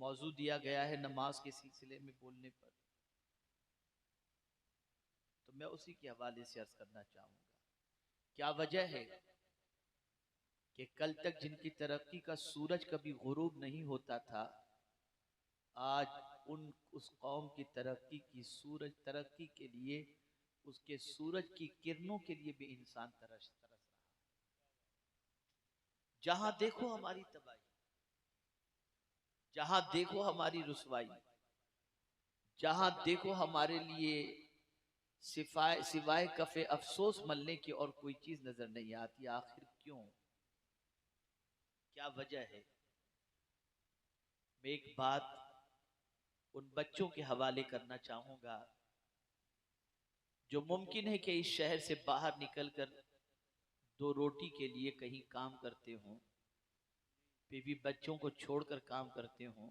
मौजू दिया गया है नमाज के सिलसिले में बोलने पर, तो मैं उसी के हवाले से अर्ज करना चाहूंगा। क्या वजह है कि कल तक जिनकी तरक्की का सूरज कभी गुरूब नहीं होता था, आज उस कौम की तरक्की की सूरज तरक्की के लिए, उसके सूरज की किरणों के लिए भी इंसान तरस रहा। जहां देखो हमारी तबाही, जहां देखो हमारी रुसवाई, जहां देखो हमारे लिए सिवाय कफे अफसोस मलने की और कोई चीज नजर नहीं आती। आखिर क्यों, क्या वजह है? मैं एक बात उन बच्चों के हवाले करना चाहूंगा जो मुमकिन है कि इस शहर से बाहर निकलकर दो रोटी के लिए कहीं काम करते हों, बीवी बच्चों को छोड़कर काम करते हों,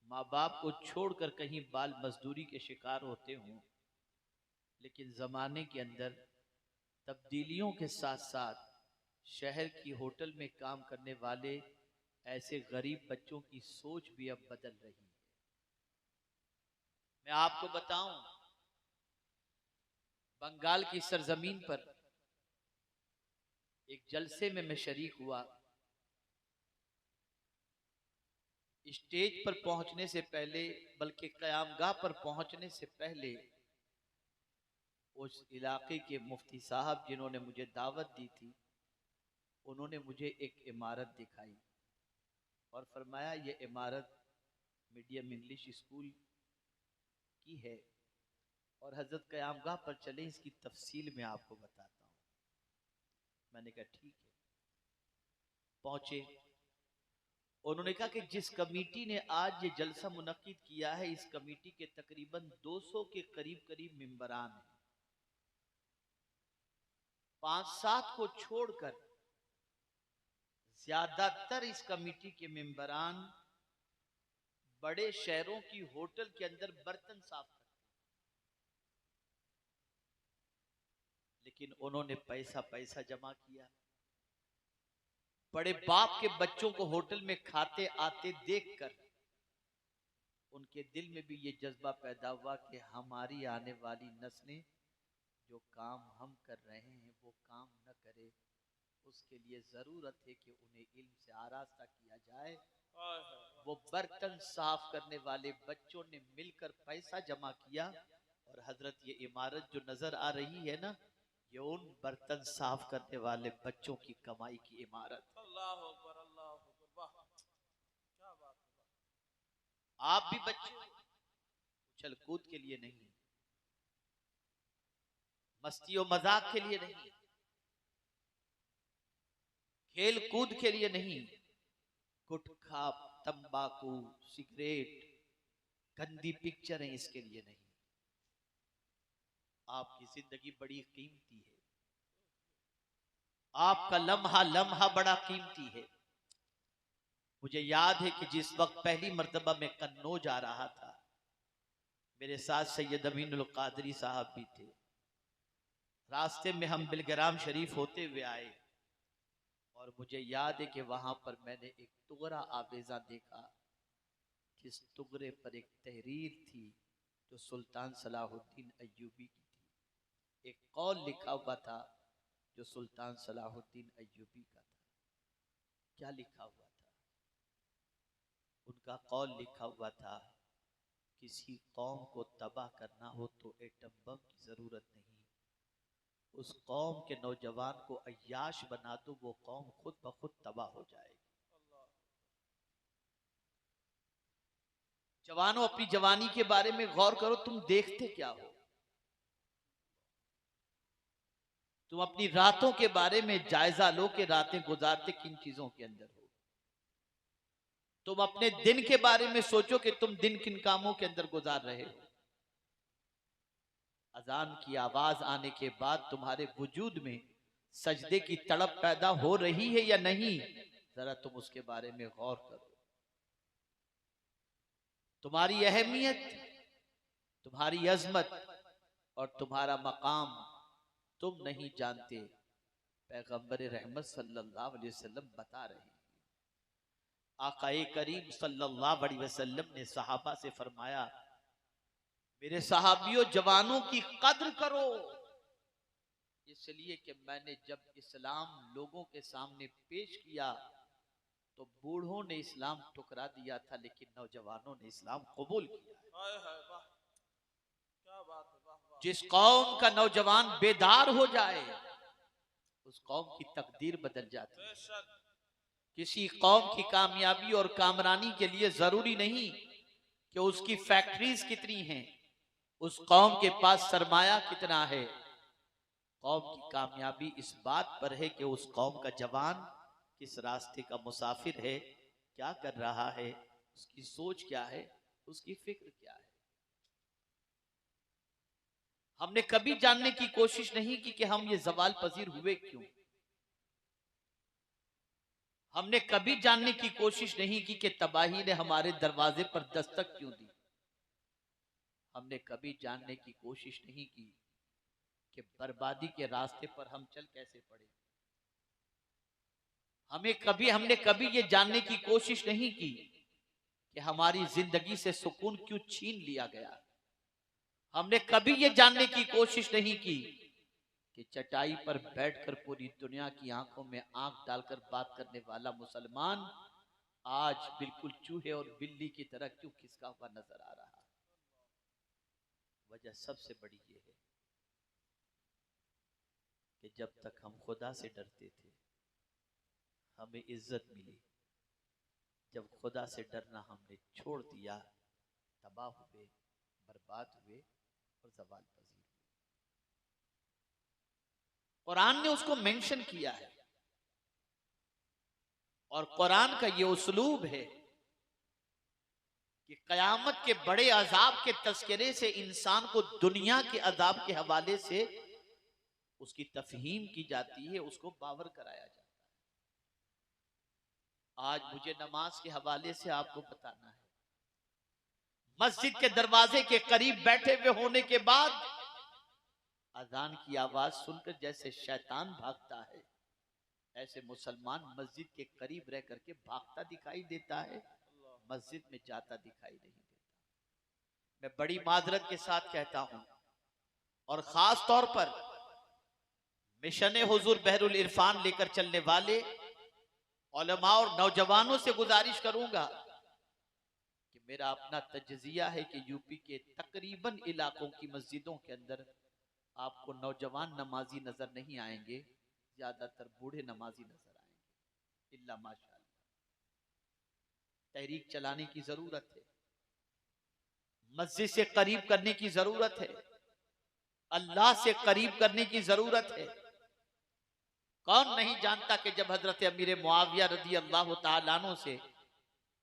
माँ बाप को छोड़कर कहीं बाल मजदूरी के शिकार होते हों, लेकिन जमाने के अंदर तब्दीलियों के साथ साथ शहर की होटल में काम करने वाले ऐसे गरीब बच्चों की सोच भी अब बदल रही है। मैं आपको बताऊं, बंगाल की सरजमीन पर एक जलसे में मैं शरीक हुआ। स्टेज पर पहुंचने से पहले, बल्कि क़यामगाह पर पहुंचने से पहले, उस इलाके के मुफ्ती साहब जिन्होंने मुझे दावत दी थी, उन्होंने मुझे एक इमारत दिखाई और फरमाया ये इमारत मीडियम इंग्लिश स्कूल की है और हजरत क़यामगाह पर चले, इसकी तफसील में आपको बताता हूँ। मैंने कहा ठीक है। पहुंचे, उन्होंने कहा कि जिस कमेटी ने आज ये जलसा मुनक्किद किया है, इस कमेटी के तकरीबन 200 के करीब मेंबरान हैं। 5-7 को छोड़कर ज्यादातर इस कमेटी के मेंबरान बड़े शहरों की होटल के अंदर बर्तन साफ करते हैं, लेकिन उन्होंने पैसा जमा किया। बड़े बाप के बच्चों को होटल में खाते आते देखकर उनके दिल में भी ये जज्बा पैदा हुआ कि हमारी आने वाली नस्लें जो काम हम कर रहे हैं वो काम न करे, उसके लिए जरूरत है कि उन्हें इल्म से आरास्ता किया जाए। वो बर्तन साफ करने वाले बच्चों ने मिलकर पैसा जमा किया और हजरत ये इमारत जो नजर आ रही है ना, ये उन बर्तन साफ करने वाले बच्चों की कमाई की इमारत। अल्लाह अकबर, अल्लाह अकबर, वाह क्या बात है। आप भी बच्चे उछल कूद के लिए नहीं, मस्ती और मजाक के लिए नहीं, खेल कूद के लिए नहीं, गुटखा, तंबाकू, सिगरेट, गंदी पिक्चरें इसके लिए नहीं। आपकी जिंदगी बड़ी कीमती है, आपका लम्हा लम्हा बड़ा कीमती है। मुझे याद है कि जिस वक्त पहली मर्तबा मैं कन्नौज आ रहा था, मेरे साथ सैयद अमीनुल कादरी साहब भी थे। रास्ते में हम बिलग्राम शरीफ होते हुए आए और मुझे याद है कि वहां पर मैंने एक तुगरा आवेजा देखा, जिस तुगरे पर एक तहरीर थी जो सुल्तान सलाहुद्दीन अय्यूबी की थी। एक कौल लिखा हुआ था जो सुल्तान सलाहुद्दीन अय्यूबी का था। क्या लिखा हुआ था? उनका कौल लिखा हुआ था, किसी कौम को तबाह करना हो तो एटम बम की जरूरत नहीं, उस कौम के नौजवान को अय्याश बना दो, वो कौम खुद ब खुद तबाह हो जाएगी। जवानों, अपनी जवानी के बारे में गौर करो, तुम देखते क्या हो? तुम अपनी रातों के बारे में जायजा लो कि रातें गुजारते किन चीजों के अंदर हो। तुम अपने दिन के बारे में सोचो कि तुम दिन किन कामों के अंदर गुजार रहे हो। अजान की आवाज आने के बाद तुम्हारे वजूद में सजदे की तड़प पैदा हो रही है या नहीं, जरा तुम उसके बारे में गौर करो। तुम्हारी अहमियत, तुम्हारी अजमत और तुम्हारा मकाम तुम नहीं जानते, पैगंबर रहमत सल्लल्लाहु अलैहि वसल्लम बता रहे हैं। आकाए करीम सल्लल्लाहु अलैहि वसल्लम ने सहाबा से फरमाया, मेरे सहाबियों, जवानों की कद्र करो, इसलिए कि मैंने जब इस्लाम लोगों के सामने पेश किया तो बूढ़ों ने इस्लाम ठुकरा दिया था, लेकिन नौजवानों ने इस्लाम कबूल किया है। हाय हाय वाह, क्या बात है, वाह वाह। जिस कौम का नौजवान बेदार हो जाए उस कौम की तकदीर बदल जाती है। बेशक। किसी कौम की कामयाबी और कामरानी के लिए जरूरी नहीं कि उसकी फैक्ट्रीज कितनी हैं, उस कौम के पास सरमाया कितना है। कौम की कामयाबी इस बात पर है कि उस कौम का जवान किस रास्ते का मुसाफिर है, क्या कर रहा है, उसकी सोच क्या है, उसकी फिक्र क्या है। हमने कभी जानने की कोशिश नहीं की कि हम ये जवाल पजीर हुए क्यों। हमने कभी जानने की कोशिश नहीं की कि तबाही ने हमारे दरवाजे पर दस्तक क्यों दी। हमने कभी जानने की कोशिश नहीं की कि बर्बादी के रास्ते पर हम चल कैसे पड़े। हमने कभी ये जानने की कोशिश नहीं की कि हमारी जिंदगी से सुकून क्यों छीन लिया गया। हमने कभी ये जानने की कोशिश नहीं की कि चटाई पर बैठकर पूरी दुनिया की आंखों में आंख डालकर बात करने वाला मुसलमान आज बिल्कुल चूहे और बिल्ली की तरह क्यों खिसका हुआ नजर आ रहा है। वजह सबसे बड़ी ये है कि जब तक हम खुदा से डरते थे हमें इज्जत मिली, जब खुदा से डरना हमने छोड़ दिया तबाह हुए, बर्बाद हुए और जवाल पजीर हुए। कुरान ने उसको मेंशन किया है और कुरान का ये उस्लूब है कि कयामत के बड़े अजाब के तस्करे से इंसान को दुनिया के अजाब के हवाले से उसकी तफहीम की जाती है, उसको बावर कराया जाता है। आज मुझे नमाज के हवाले से आपको बताना है, मस्जिद के दरवाजे के करीब बैठे हुए होने के बाद अजान की आवाज सुनकर जैसे शैतान भागता है, ऐसे मुसलमान मस्जिद के करीब रह करके भागता दिखाई देता है, मस्जिद में जाता दिखाई नहीं देता। मैं बड़ी माजरत के साथ कहता हूं और खास तौर पर मिशन हुजूर बहरुल इरफान लेकर चलने वाले उलमा और नौजवानों से गुजारिश करूंगा कि मेरा अपना तजजिया है कि यूपी के तकरीबन इलाकों की मस्जिदों के अंदर आपको नौजवान नमाजी नजर नहीं आएंगे, ज्यादातर बूढ़े नमाजी नजर आएंगे। इल्ला माशाअल्लाह तहरीक चलाने की जरूरत है, मस्जिद से करीब करने की जरूरत है, अल्लाह से करीब करने की जरूरत है। कौन नहीं जानता कि जब हजरत अमीर मुआविया रदी अल्लाह तआला अन्हु से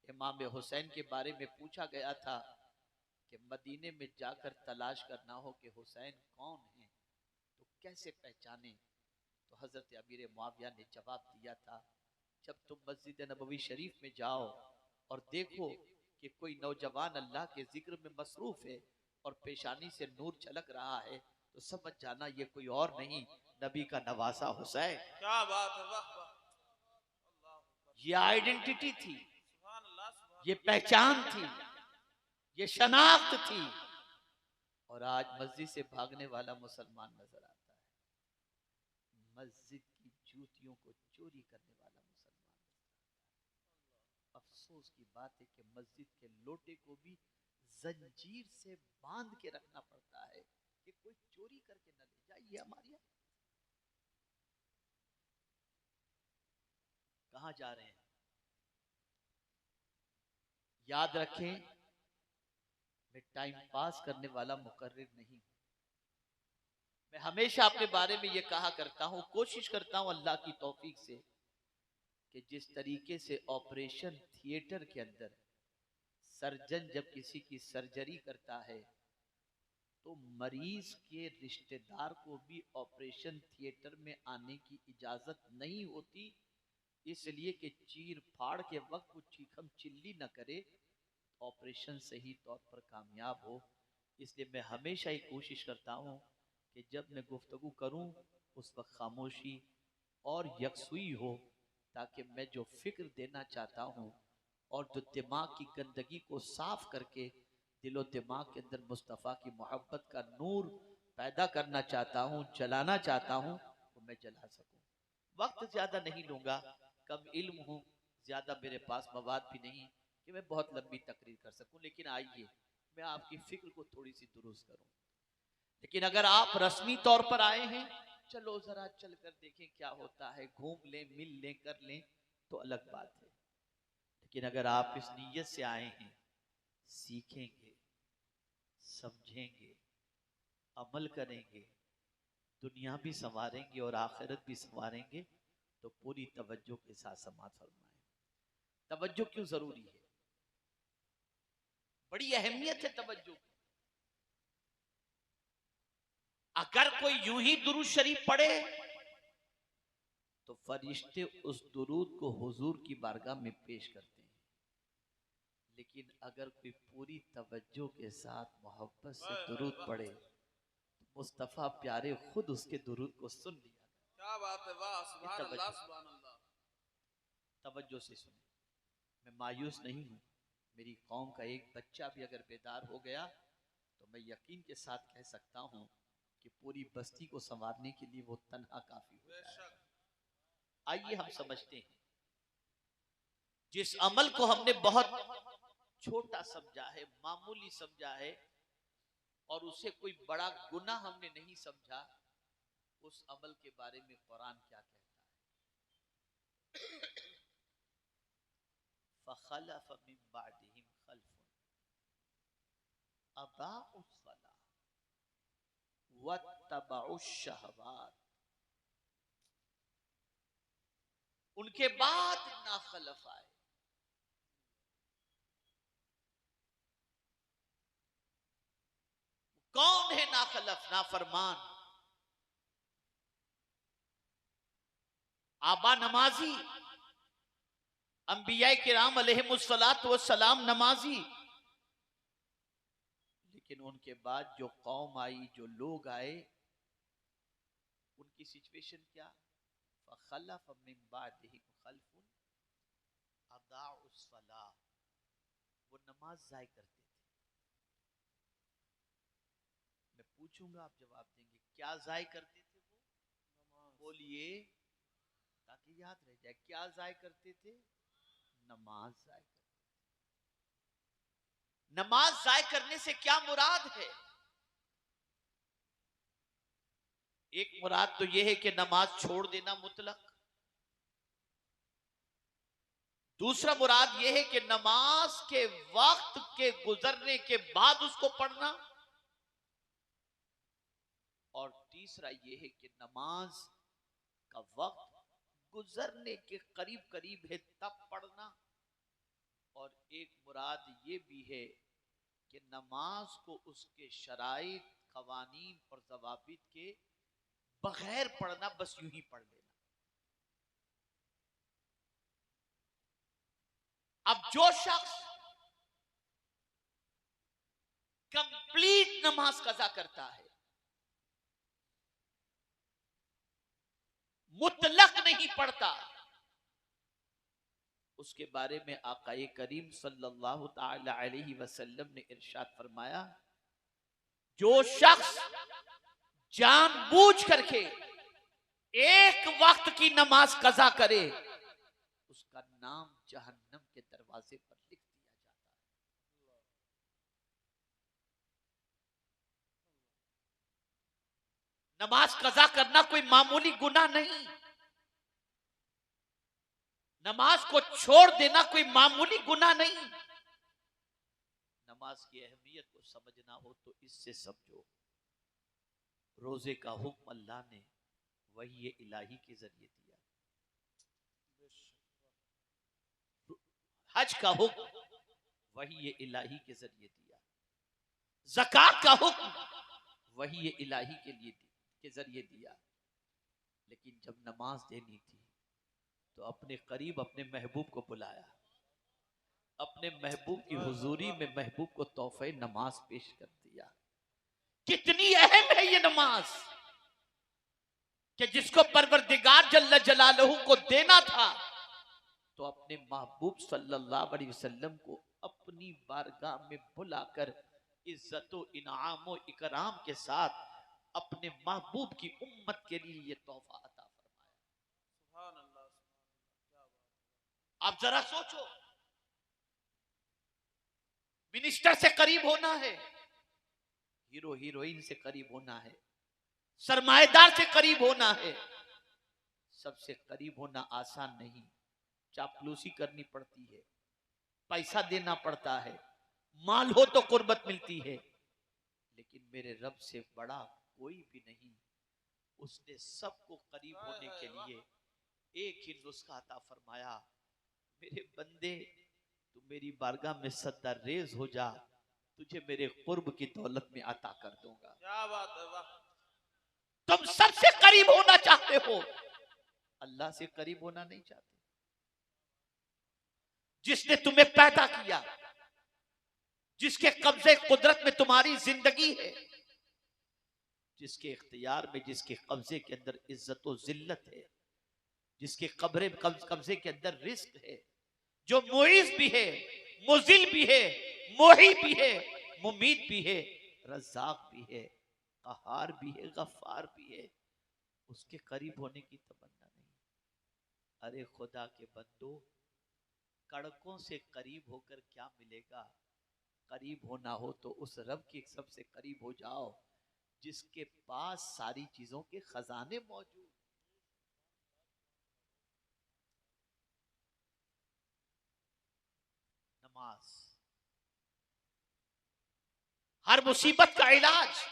इमाम हुसैन के बारे में पूछा गया था कि मदीने में जाकर तलाश करना हो कि हुसैन कौन है तो कैसे पहचाने, तो हजरत अमीर मुआविया ने जवाब दिया था, जब तुम मस्जिद नबवी शरीफ में जाओ और देखो कि कोई नौजवान अल्लाह के जिक्र में मसरूफ है और पेशानी से नूर झलक रहा है तो समझ जाना ये कोई और नहीं, नबी का नवासा हुसैन। क्या बात है, वाह वाह। अल्लाह अकबर। ये आइडेंटिटी थी, सुभान अल्लाह, सुभान ये पहचान थी, ये शनाख्त थी। और आज मस्जिद से भागने वाला मुसलमान नजर आता है, मस्जिद की जूतियों को चोरी करने वाला मुसलमान नजर आता है। अफसोस की बात है कि मस्जिद के लोटे को भी जंजीर से बांध के रखना पड़ता है कि कोई चोरी करके न ले जाए। ये हमारी कहां जा रहे हैं। याद रखें, मैं टाइम पास करने वाला मुकर्रिर नहीं हूं। मैं हमेशा अपने बारे में यह कहा करता हूं, कोशिश करता हूं अल्लाह की तौफीक से कि जिस तरीके से ऑपरेशन थिएटर के अंदर सर्जन जब किसी की सर्जरी करता है तो मरीज के रिश्तेदार को भी ऑपरेशन थिएटर में आने की इजाजत नहीं होती, इसलिए कि चीर फाड़ के वक्त वो चीखम चिल्ली न करे, ऑपरेशन सही तौर पर कामयाब हो। इसलिए मैं हमेशा ही कोशिश करता हूँ कि जब मैं गुफ्तगू करूँ उस वक्त खामोशी और यकसुई हो, ताकि मैं जो फिक्र देना चाहता हूँ और जो दिमाग की गंदगी को साफ करके दिलो दिमाग के अंदर मुस्तफ़ा की मोहब्बत का नूर पैदा करना चाहता हूँ, जलाना चाहता हूँ, वो मैं जला सकूं। वक्त ज्यादा नहीं लूंगा, कम इल्म हूँ, ज्यादा मेरे पास मवाद भी नहीं कि मैं बहुत लंबी तकरीर कर सकूं, लेकिन आइए मैं आपकी फिक्र को थोड़ी सी दुरुस्त करूं। लेकिन अगर आप रस्मी तौर पर आए हैं, चलो जरा चल कर देखें क्या होता है, घूम लें, मिल लें, कर लें, तो अलग बात है। लेकिन अगर आप इस नीयत से आए हैं, सीखेंगे, समझेंगे, अमल करेंगे, दुनिया भी संवारेंगे और आखिरत भी संवारेंगे, तो पूरी तवज्जो के साथ समाअत फरमाएं। तवज्जो क्यों जरूरी है? बड़ी अहमियत है तवज्जो की। अगर कोई यूं ही दुरूद शरीफ पढ़े तो फरिश्ते उस दुरूद को हुजूर की बारगाह में पेश करते हैं, लेकिन अगर कोई पूरी तवज्जो के साथ मोहब्बत से दुरूद पढ़े तो मुस्तफ़ा प्यारे खुद उसके दुरूद को सुन लिया। क्या बात है, वाह, सुभान अल्लाह, सुभान अल्लाह। तवज्जो से सुने। मैं मायूस नहीं हूं, मेरी कौम का एक बच्चा भी अगर बेदार हो गया तो मैं यकीन के साथ कह सकता हूं कि पूरी बस्ती को संवारने के लिए वो तन्हा काफी हो जाएगा। आइए हम समझते हैं, जिस अमल को हमने बहुत छोटा समझा है, मामूली समझा है, और उसे कोई बड़ा गुनाह हमने नहीं समझा, उस अमल के बारे में कुरान क्या कहता है? फखलफ मिन बादिहिम खल्फुन अदाउस सलाह वत्तबउश शहवात। उनके बाद ना खलफ आए, कौन है ना खलफ? ना फरमान, आबा नमाजी, अंबिया किराम अलैहिमुस्सलातु वस्सलाम नमाजी, लेकिन उनके बाद जो कौम आई, जो लोग आए, उनकी सिचुएशन क्या? फखलफ मिन बादिहिम खल्फुन अदाउस सलाह, वो नमाज जाय करते थे। मैं पूछूंगा, आप जवाब देंगे, क्या जाय करते थे वो? बोलिए, ताकि याद रह जाए। क्या जाय करते थे? नमाज जाय करते थे। नमाज जाय करने से क्या मुराद है? एक मुराद तो यह है कि नमाज छोड़ देना मुतलक। दूसरा मुराद यह है कि नमाज के वक्त के गुजरने के बाद उसको पढ़ना। और तीसरा यह है कि नमाज का वक्त गुजरने के करीब करीब है तब पढ़ना। और एक मुराद ये भी है कि नमाज को उसके शराइत, कवानीन और ज़वाबित के बगैर पढ़ना, बस यूं ही पढ़ लेना। अब जो शख्स कंप्लीट नमाज कज़ा करता है, मुतलक नहीं पढ़ता, उसके बारे में आकाए करीम सल्लल्लाहु ताला अलैहि वसल्लम ने इरशाद फरमाया, जो शख्स जानबूझ करके एक वक्त की नमाज कज़ा करे, उसका नाम जहन्नम के दरवाजे पर लिख दिया जाता है। नमाज कज़ा करना कोई मामूली गुनाह नहीं, नमाज को छोड़ देना कोई मामूली गुनाह नहीं। नमाज की अहमियत को समझना हो तो इससे समझो, रोजे का हुक्म अल्लाह ने वही इलाही के जरिए दिया, हज का हुक्म वही इलाही के जरिए दिया, ज़कात का हुक्म वही इलाही के जरिए दिया। लेकिन जब नमाज देनी थी तो अपने करीब अपने महबूब को बुलाया, अपने महबूब की हुजूरी में महबूब को तोहफे नमाज पेश कर दिया। कितनी अहम है ये नमाज कि जिसको परवरदिगार जल्ल जलालहू को देना था, तो अपने महबूब सल्लल्लाहु अलैहि वसल्लम को अपनी बारगाह में बुलाकर इज्जत व इनाम व इकराम के साथ अपने महबूब की उम्मत के लिए ये तोहफा अता फरमाया। सुभान अल्लाह, क्या बात। आप जरा सोचो, मिनिस्टर से करीब होना है, हीरो हीरोइन से करीब होना है, सरमाएदार से करीब होना है, सबसे करीब होना आसान नहीं, चापलूसी करनी पड़ती है, पैसा देना पड़ता है, माल हो तो कुर्बत मिलती है, लेकिन मेरे रब से बड़ा कोई भी नहीं। उसने सबको करीब होने के लिए एक ही नुस्खा अता फरमाया, मेरे बंदे तू मेरी बारगाह में सद्दा रेज हो जा, तुझे मेरे कुर्ब की दौलत में अता कर दूंगा। क्या बात है, वाह। तुम सबसे करीब होना चाहते हो, अल्लाह से करीब होना नहीं चाहते। जिसने तुम्हें पैदा किया, जिसके कब्जे कुदरत में तुम्हारी जिंदगी है, जिसके इख्तियार में, जिसके कब्जे के अंदर इज्जत और जिल्लत है, जिसके कब्जे के अंदर रिस्क है, जो मुईज भी है, मुजिल भी है, मोही भी है, मुमीत भी है, रज़ाक भी है, कहार भी है, गफ्फार भी है, उसके करीब होने की तमन्ना नहीं। अरे खुदा के बंदो, कड़कों से करीब होकर क्या मिलेगा? करीब होना हो तो उस रब के सबसे करीब हो जाओ जिसके पास सारी चीजों के खजाने मौजूद। नमाज हर मुसीबत का इलाज।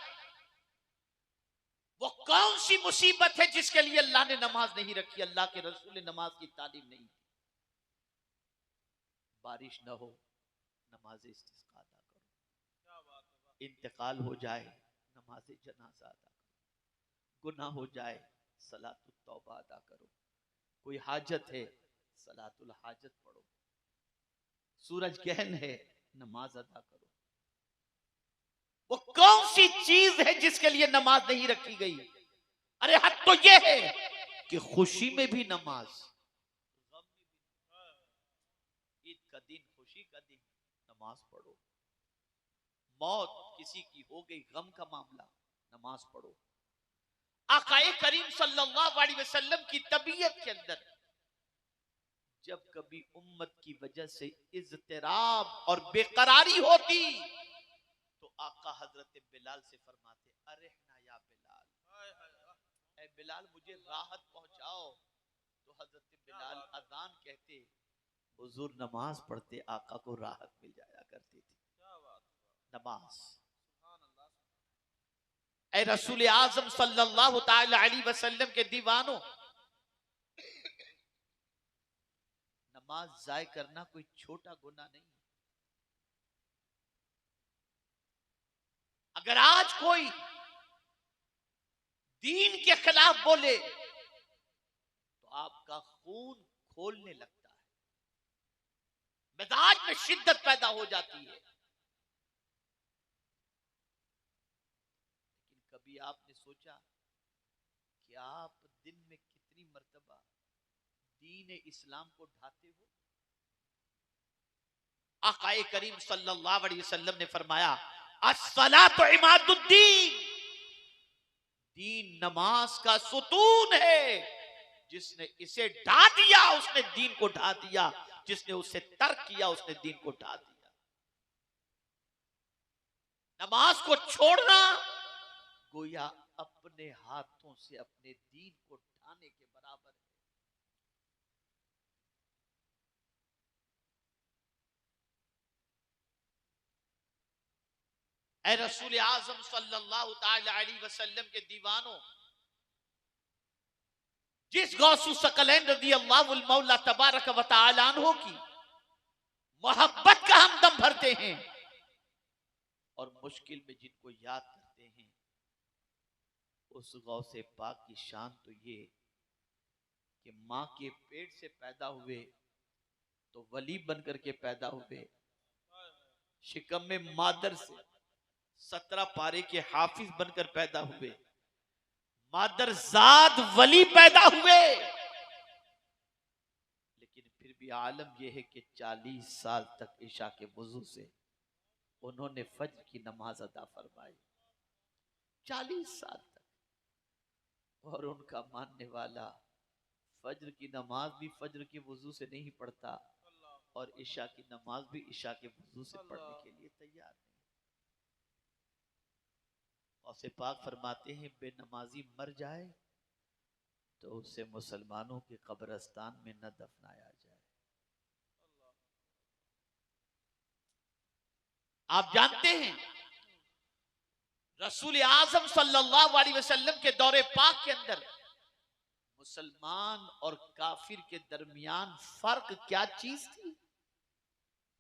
वो कौन सी मुसीबत है जिसके लिए अल्लाह ने नमाज नहीं रखी, अल्लाह के रसूल ने नमाज की तालीम नहीं दी? बारिश न हो, नमाज इस्तिस्का अदा करो। क्या बात है, इंतकाल हो जाए, नमाज जनाजा अदा करो। गुनाह हो जाए, सलातुल तौबा अदा करो। कोई हाजत है, सलातुल हाजत पढ़ो। सूरज गहन है, नमाज अदा करो। वो कौन सी चीज है जिसके लिए नमाज नहीं रखी गई? अरे हद तो ये है कि खुशी में भी नमाज, गम में भी, ईद का दिन, खुशी का दिन, नमाज पढ़ो। मौत किसी की हो गई, गम का मामला, नमाज पढ़ो। आकाए करीम सल्लल्लाहु अलैहि वसल्लम की तबीयत के अंदर जब कभी उम्मत की वजह से इज़्तिराब और बेकरारी होती तो आका हजरत बिलाल से फरमाते, अरे ना या बिलाल, ऐ बिलाल मुझे राहत पहुंचाओ। तो हजरत बिलाल अजान कहते, हुजूर नमाज पढ़ते, आका को राहत मिल जाया करती थी। क्या बात। नमाज। सुभान अल्लाह। ऐ रसूल आजम सल्लल्लाहु ताला अलैहि वसल्लम के दीवानों, नमाज जाय करना कोई छोटा गुनाह नहीं। अगर आज कोई दीन के खिलाफ बोले तो आपका खून खोलने लगता है, मिजाज में शिद्दत पैदा हो जाती है। लेकिन कभी आपने सोचा कि आप दिन में कितनी मर्तबा दीन इस्लाम को ढाते हो? आकाए करीम सल्लल्लाहु अलैहि वसल्लम ने फरमाया, अस्सलातु इमादुद्दीन, दीन नमाज का सुतून है। जिसने इसे ढा दिया उसने दीन को ढा दिया, जिसने उसे तर्क किया उसने दीन को ढा दिया। नमाज को छोड़ना गोया अपने हाथों से अपने दीन को ढाने के बराबर है। ऐ रसूल आजम सल्लल्लाहु ताला अलैहि वसल्लम के दीवानों, जिस गौसु सकलैन रज़ी अल्लाहु मौला तबारक व तआला अन्हु की मोहब्बत का हम दम भरते हैं और मुश्किल में जिनको याद करते हैं, उस गौसे पाक की शान तो ये कि माँ के पेट से पैदा हुए तो वली बनकर के पैदा हुए, शिकम में मादर से 17 पारे के हाफिज बनकर पैदा हुए, मादरजाद वली पैदा हुए, लेकिन फिर भी आलम यह है कि 40 साल तक ईशा के वजू से उन्होंने फज्र की नमाज अदा फरमाई, 40 साल तक। और उनका मानने वाला फज्र की नमाज भी फज्र के वजू से नहीं पढ़ता और ईशा की नमाज भी ईशा के वजू से पढ़ने के लिए तैयार नहीं। और पाक फरमाते हैं बेनमाजी मर जाए तो उसे मुसलमानों के कब्रिस्तान में न दफनाया जाए। आप जानते हैं रसूल आजम सल्लल्लाहु अलैहि वसल्लम के दौरे पाक के अंदर मुसलमान और काफिर के दरमियान फर्क क्या चीज थी,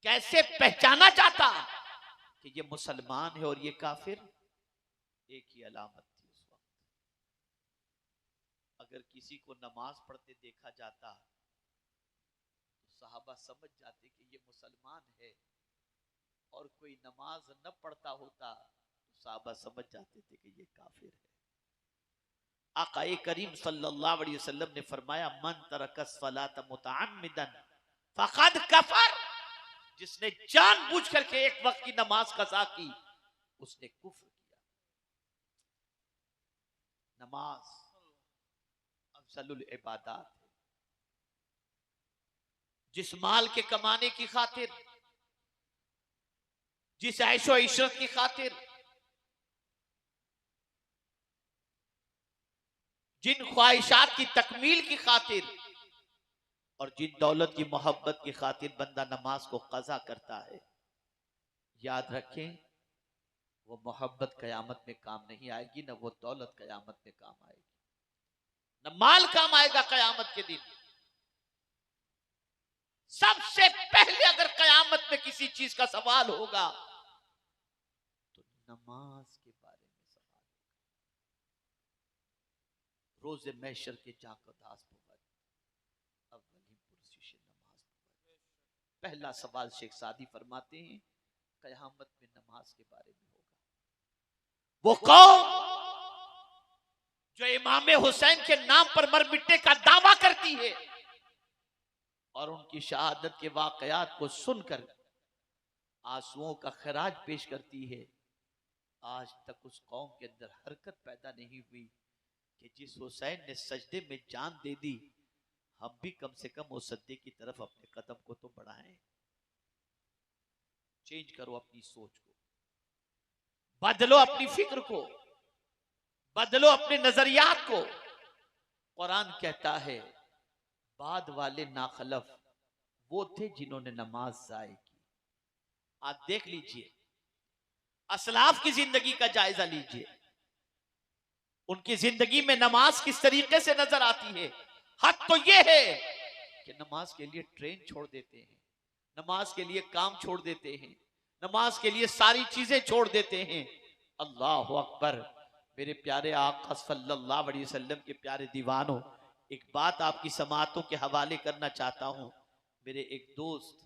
कैसे पहचाना जाता कि ये मुसलमान है और ये काफिर? एक ही अलामत थी उस वक्त। अगर किसी को नमाज पढ़ते देखा जाता तो सहाबा समझ जाते कि ये मुसलमान है, और कोई नमाज न पढ़ता होता तो सहाबा समझ जाते थे कि ये काफिर है। आक़ाए करीम सल्लल्लाहु अलैहि वसल्लम ने फरमाया मन तरका सलात मुतअम्मिदन फक़द कफर, जिसने जानबूझ करके एक वक्त की नमाज कज़ा की उसने कुफ्र किया। नमाज अफज़लुल इबादात है। जिस माल के कमाने की खातिर, जिस ऐशो इशरत की खातिर, जिन ख्वाहिशात की तकमील की खातिर और जिन दौलत की मोहब्बत की खातिर बंदा नमाज को कज़ा करता है, याद रखें वो मोहब्बत कयामत में काम नहीं आएगी, न वो दौलत कयामत में काम आएगी, न माल काम आएगा कयामत के दिन। सबसे पहले अगर कयामत में किसी चीज का सवाल होगा तो नमाज के बारे में सवाल होगा। रोज़े महशर के जाकर दास अव्वली पुरसिश नमाज। पहला सवाल शेख सादी फरमाते हैं कयामत में नमाज के बारे में होगा। वो कौम जो इमाम हुसैन के नाम पर मर मिटने का दावा करती है और उनकी शहादत के वाकयात को सुनकर आंसुओं का खराज पेश करती है, आज तक उस कौम के अंदर हरकत पैदा नहीं हुई कि जिस हुसैन ने सजदे में जान दे दी, हम भी कम से कम उस सजदे की तरफ अपने कदम को तो बढ़ाएं। चेंज करो अपनी सोच को, बदलो अपनी फिक्र को, बदलो अपने नजरियात को। कुरान कहता है बाद वाले नाखलफ वो थे जिन्होंने नमाज जाए की। आप देख लीजिए, असलाफ की जिंदगी का जायजा लीजिए, उनकी जिंदगी में नमाज किस तरीके से नजर आती है। हद तो यह है कि नमाज के लिए ट्रेन छोड़ देते हैं, नमाज के लिए काम छोड़ देते हैं, नमाज के लिए सारी चीजें छोड़ देते हैं। अल्लाह अकबर। मेरे प्यारे आका सल्लल्लाहु अलैहि वसल्लम के प्यारे दीवानों, एक बात आपकी समातों के हवाले करना चाहता हूं। मेरे एक दोस्त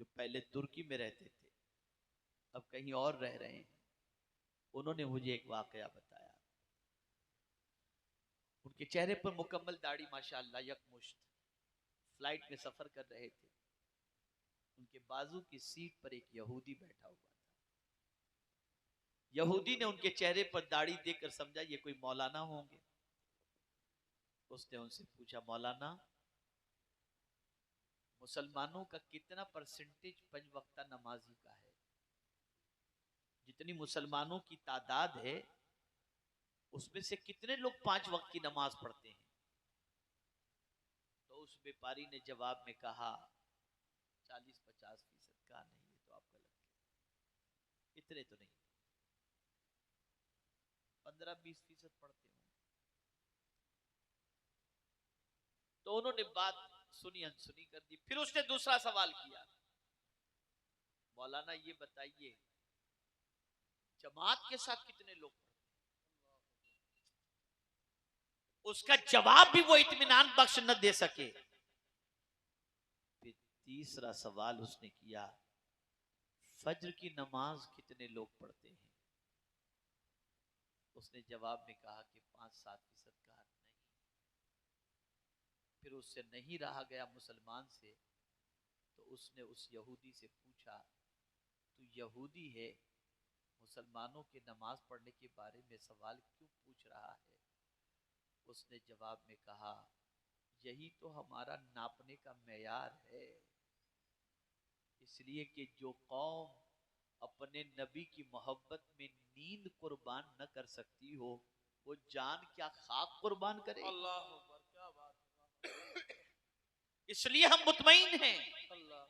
जो पहले तुर्की में रहते थे, अब कहीं और रह रहे हैं, उन्होंने मुझे एक वाकया बताया। उनके चेहरे पर मुकम्मल दाढ़ी माशाअल्लाह यकमुश्त, फ्लाइट में सफर कर रहे थे। उनके बाजू की सीट पर एक यहूदी बैठा हुआ था। यहूदी ने उनके चेहरे पर दाढ़ी देखकर समझा ये कोई मौलाना होंगे। उसने उनसे पूछा मौलाना, मुसलमानों का कितना परसेंटेज पंज वक्ता नमाजी का है? जितनी मुसलमानों की तादाद है उसमें से कितने लोग 5 वक्त की नमाज पढ़ते हैं? तो उस व्यापारी ने जवाब में कहा 40-50% का। नहीं, ये तो आप गलत कह रहे हैं, इतने तो नहीं, 15-20% पढ़ते होंगे। तो उन्होंने बात सुनी अनसुनी कर दी। फिर उसने दूसरा सवाल किया, मौलाना ये बताइए जमात के साथ कितने लोग पढ़ते? उसका जवाब भी वो इत्मीनान बख्श न दे सके। फिर तीसरा सवाल उसने किया, फज्र की नमाज कितने लोग पढ़ते हैं? उसने जवाब में कहा कि 5-7% का। नहीं, फिर उससे नहीं रहा गया मुसलमान से, तो उसने उस यहूदी से पूछा, तू यहूदी है, मुसलमानों के नमाज पढ़ने के बारे में सवाल क्यों पूछ रहा है? उसने जवाब में कहा, यही तो हमारा नापने का मेयार है। इसलिए कि जो कौम अपने नबी की मोहब्बत में नींद कुर्बान न कर सकती हो, वो जान क्या खाक कुर्बान करे। अल्लाह अकबर, क्या बात है। इसलिए हम मुतमईन हैं। अल्लाह।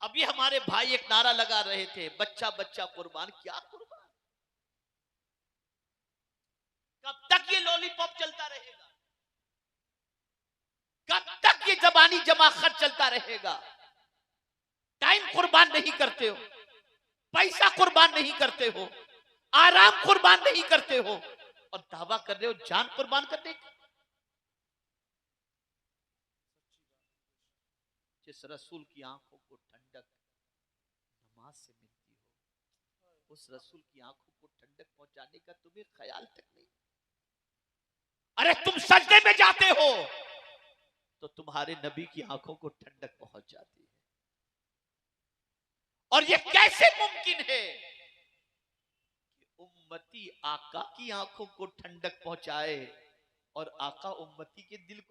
अभी हमारे भाई एक नारा लगा रहे थे, बच्चा बच्चा कुर्बान। क्या कुर्बान? कब तक ये लॉलीपॉप चलता रहेगा? कब तक ये जबानी जमाखत चलता रहेगा? टाइम कुर्बान नहीं करते हो, पैसा कुर्बान नहीं करते हो, आराम कुर्बान नहीं करते हो, और दावा कर रहे हो जान कुर्बान करने का। जिस रसूल की आंखों को ठंडक नमाज से मिलती हो, उस रसूल की आंखों को ठंडक पहुंचाने का तुम्हें ख्याल तक नहीं। अरे तुम सजदे में जाते हो तो तुम्हारे नबी की आंखों को ठंडक पहुंच जाती है। और ये कैसे मुमकिन है कि उम्मती आका की आंखों को ठंडक पहुंचाए और आका उम्मती के दिल को